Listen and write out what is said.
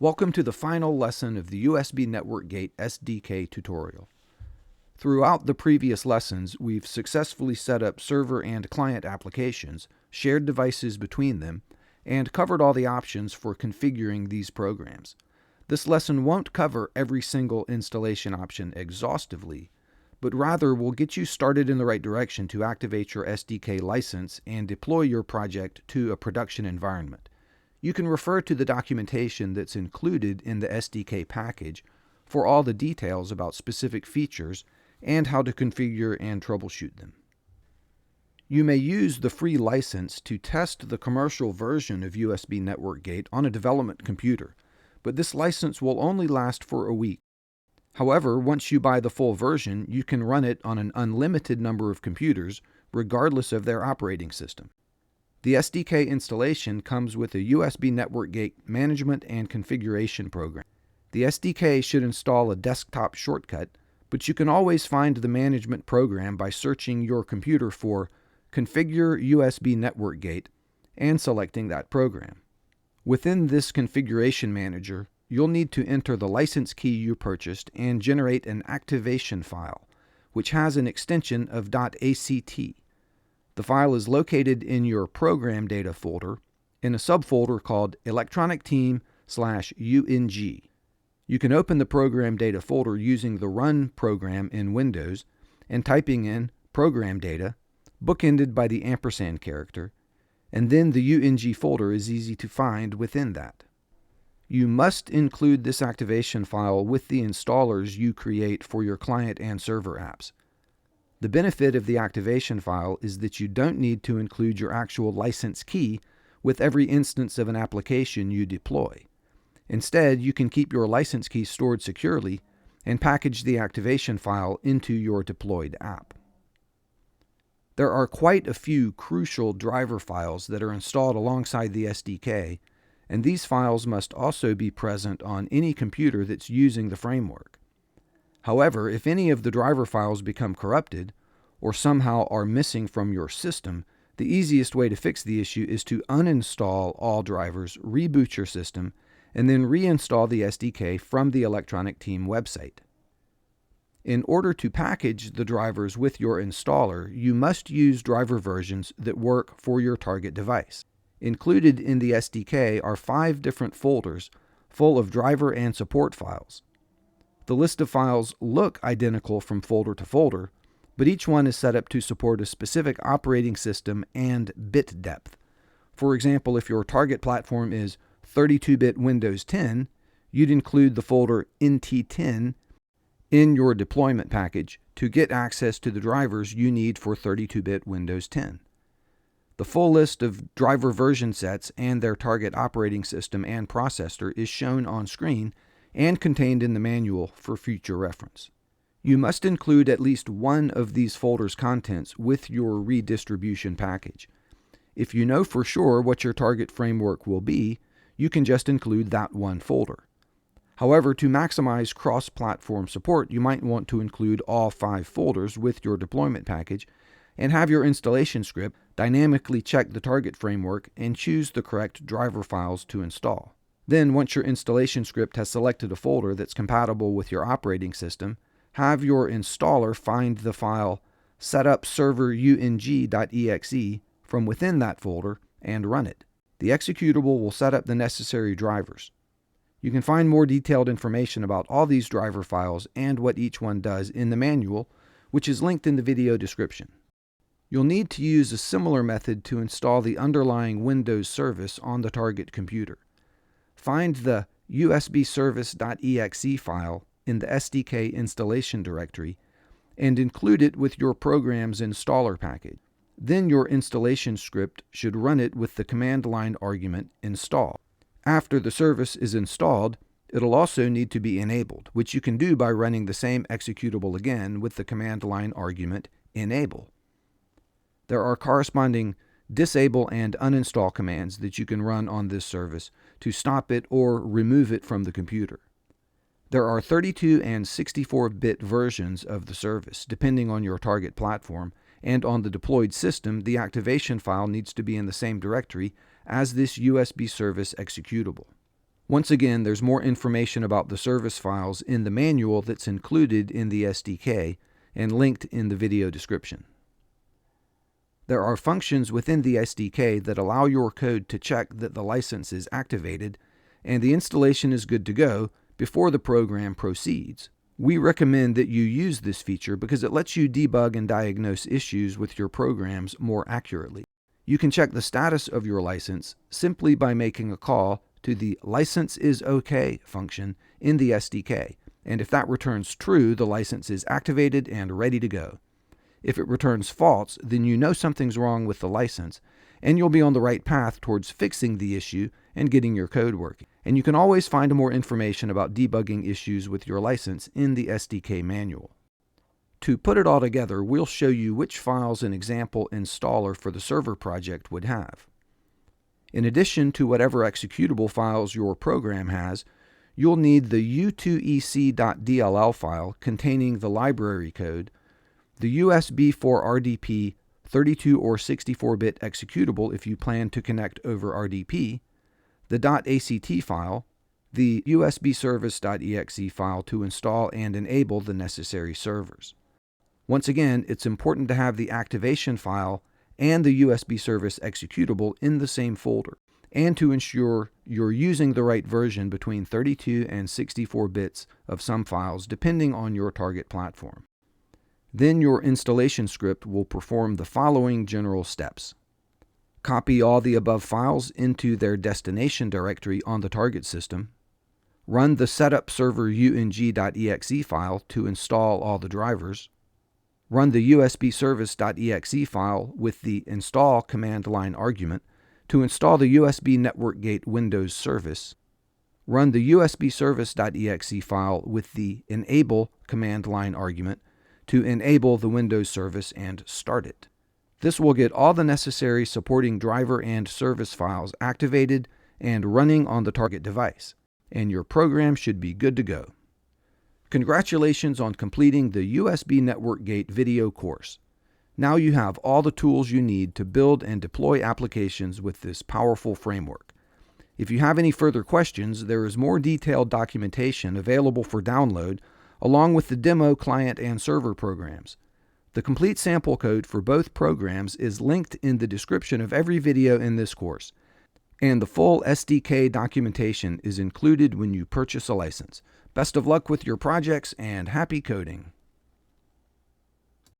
Welcome to the final lesson of the USB Network Gate SDK tutorial. Throughout the previous lessons, we've successfully set up server and client applications, shared devices between them, and covered all the options for configuring these programs. This lesson won't cover every single installation option exhaustively, but rather will get you started in the right direction to activate your SDK license and deploy your project to a production environment. You can refer to the documentation that's included in the SDK package for all the details about specific features and how to configure and troubleshoot them. You may use the free license to test the commercial version of USB Network Gate on a development computer, but this license will only last for a week. However, once you buy the full version, you can run it on an unlimited number of computers, regardless of their operating system. The SDK installation comes with a USB Network Gate management and configuration program. The SDK should install a desktop shortcut, but you can always find the management program by searching your computer for Configure USB Network Gate and selecting that program. Within this configuration manager, you'll need to enter the license key you purchased and generate an activation file, which has an extension of .act. The file is located in your Program Data folder in a subfolder called Electronic Team/UNG. You can open the Program Data folder using the Run program in Windows and typing in Program Data, bookended by the ampersand character, and then the UNG folder is easy to find within that. You must include this activation file with the installers you create for your client and server apps. The benefit of the activation file is that you don't need to include your actual license key with every instance of an application you deploy. Instead, you can keep your license key stored securely and package the activation file into your deployed app. There are quite a few crucial driver files that are installed alongside the SDK, and these files must also be present on any computer that's using the framework. However, if any of the driver files become corrupted or somehow are missing from your system, the easiest way to fix the issue is to uninstall all drivers, reboot your system, and then reinstall the SDK from the Electronic Team website. In order to package the drivers with your installer, you must use driver versions that work for your target device. Included in the SDK are 5 different folders full of driver and support files. The list of files look identical from folder to folder, but each one is set up to support a specific operating system and bit depth. For example, if your target platform is 32-bit Windows 10, you'd include the folder NT10 in your deployment package to get access to the drivers you need for 32-bit Windows 10. The full list of driver version sets and their target operating system and processor is shown on screen and contained in the manual for future reference. You must include at least one of these folders' contents with your redistribution package. If you know for sure what your target framework will be, you can just include that one folder. However, to maximize cross-platform support, you might want to include all 5 folders with your deployment package and have your installation script dynamically check the target framework and choose the correct driver files to install. Then, once your installation script has selected a folder that's compatible with your operating system, have your installer find the file setupserverung.exe from within that folder and run it. The executable will set up the necessary drivers. You can find more detailed information about all these driver files and what each one does in the manual, which is linked in the video description. You'll need to use a similar method to install the underlying Windows service on the target computer. Find the usbservice.exe file in the SDK installation directory and include it with your program's installer package. Then your installation script should run it with the command line argument install. After the service is installed, it'll also need to be enabled, which you can do by running the same executable again with the command line argument enable. There are corresponding disable and uninstall commands that you can run on this service to stop it or remove it from the computer. There are 32 and 64-bit versions of the service, depending on your target platform, and on the deployed system, the activation file needs to be in the same directory as this USB service executable. Once again, there's more information about the service files in the manual that's included in the SDK and linked in the video description. There are functions within the SDK that allow your code to check that the license is activated and the installation is good to go before the program proceeds. We recommend that you use this feature because it lets you debug and diagnose issues with your programs more accurately. You can check the status of your license simply by making a call to the License is OK function in the SDK, and if that returns true, the license is activated and ready to go. If it returns false, then you know something's wrong with the license, and you'll be on the right path towards fixing the issue and getting your code working. And you can always find more information about debugging issues with your license in the SDK manual. To put it all together, we'll show you which files an example installer for the server project would have. In addition to whatever executable files your program has, you'll need the u2ec.dll file containing the library code, the USB for RDP 32 or 64-bit executable if you plan to connect over RDP, the .act file, the USB service.exe file to install and enable the necessary servers. Once again, it's important to have the activation file and the USB service executable in the same folder, and to ensure you're using the right version between 32 and 64 bits of some files depending on your target platform. Then your installation script will perform the following general steps. Copy all the above files into their destination directory on the target system. Run the setup server ung.exe file to install all the drivers. Run the USB service.exe file with the install command line argument to install the USB Network Gate Windows service. Run the USB service.exe file with the enable command line argument to enable the Windows service and start it. This will get all the necessary supporting driver and service files activated and running on the target device, and your program should be good to go. Congratulations on completing the USB Network Gate video course. Now you have all the tools you need to build and deploy applications with this powerful framework. If you have any further questions, there is more detailed documentation available for download along with the demo client and server programs. The complete sample code for both programs is linked in the description of every video in this course, and the full SDK documentation is included when you purchase a license. Best of luck with your projects and happy coding!